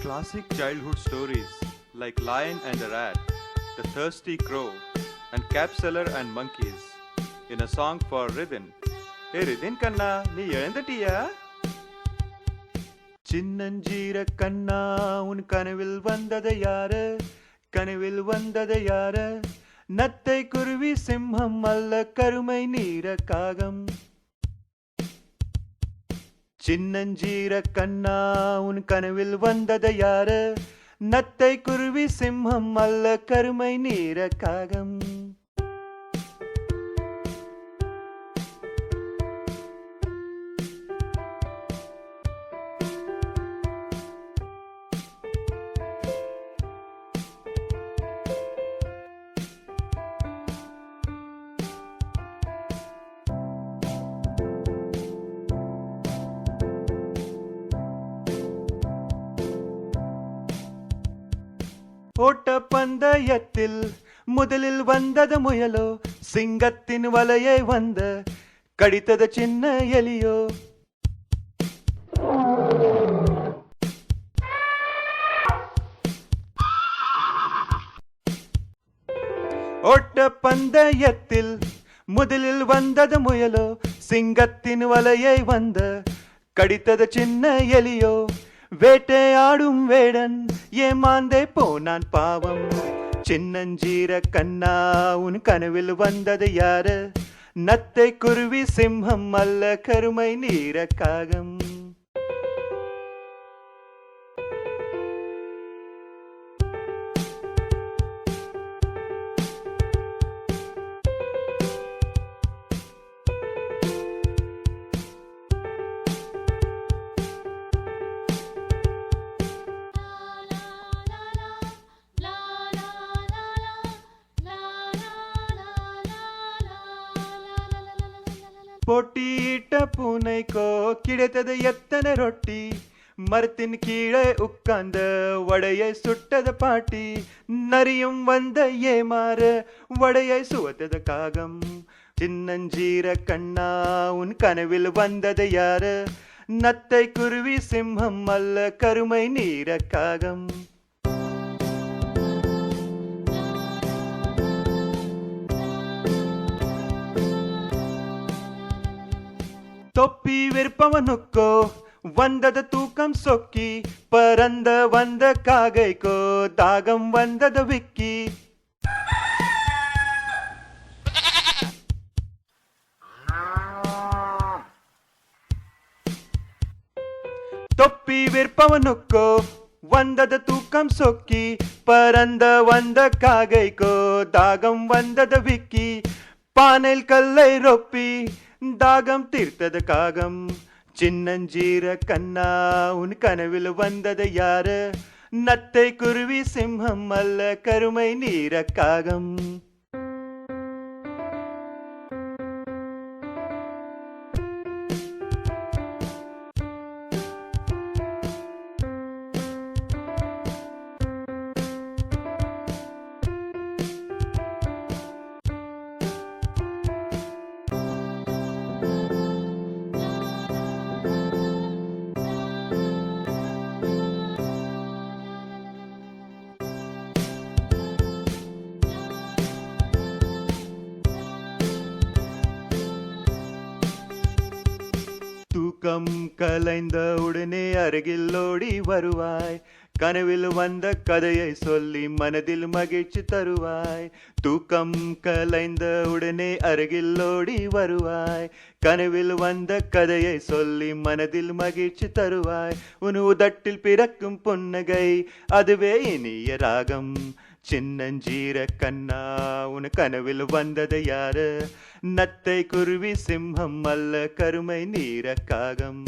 Classic childhood stories like Lion and the Rat, The Thirsty Crow, and Capseller and Monkeys in a song for Ridin. Hey Ridin Kanna, nee எழுந்துட்டியா? சின்னஞ்சீர கண்ணா உன் கனவில் வந்தது யாரு? கனவில் வந்தது யாரு? நத்தை குருவி சிம்மம் அல்ல கருமை நீர காகம். சின்னஞ்சீர கண்ணா உன் கனவில் வந்தது யாரு? நத்தை குருவி சிம்மம் அல்ல கருமை நீர காகம். ஓட்ட பந்தயத்தில் முதலில் வந்தது முயலோ, சிங்கத்தின் வலையை வந்த கடித்தது சின்ன எலியோ. ஓட்ட பந்தயத்தில் முதலில் வந்தது முயலோ, சிங்கத்தின் வலையை வந்த கடித்தது சின்ன எலியோ. வேட்டையாடும் வேடன் ஏமாந்தே போனான் பாவம். சின்னஞ்சீர கண்ணா உன் கனவில் வந்தது யாரு? நத்தை குருவி சிம்மம் அல்ல கருமை நீர காகம். போட்டியிட்ட பூனைக்கோ கிடைத்தது எத்தனை ரொட்டி? மரத்தின் கீழே உட்கார்ந்த வடையை சுட்டது பாட்டி. நரியும் வந்த ஏமாற வடையை சுவத்தது காகம். சின்னஞ்சீர கண்ணா உன் கனவில் வந்தது யாரு? நத்தை குருவி சிம்மம் அல்ல கருமை நீர காகம். தொப்பி விற்பவனுக்கோ வந்தது தூக்கம் சொக்கி. பறந்த வந்த காகைக்கோ தாகம் வந்தது விக்கி. தொப்பி விற்பவனுக்கோ வந்தது தூக்கம் சொக்கி. பறந்த வந்த காகைக்கோ தாகம் வந்தது விக்கி. பானையில் கல்லை ரொப்பி தாகம் தீர்த்தது காகம். சின்னஞ்சீர கண்ணா உன் கனவில் வந்தது யாரு? நத்தை குருவி சிம்மம் அல்ல கருமை நீர காகம். தூக்கம் கலைந்த உடனே அருகில் ஓடி வருவாய். கனவில் வந்த கதையை சொல்லி மனதில் மகிழ்ச்சி தருவாய். தூக்கம் கலைந்த உடனே அருகில் ஓடி வருவாய். கனவில் வந்த கதையை சொல்லி மனதில் மகிழ்ச்சி தருவாய். உன் உதட்டில் பிறக்கும் புன்னகை அதுவே இனிய ராகம். சின்னஞ்சீர கண்ணா உன் கனவில் வந்தது யாரு? நத்தை குருவி சிம்மம் அல்ல கருமை நீர காகம்.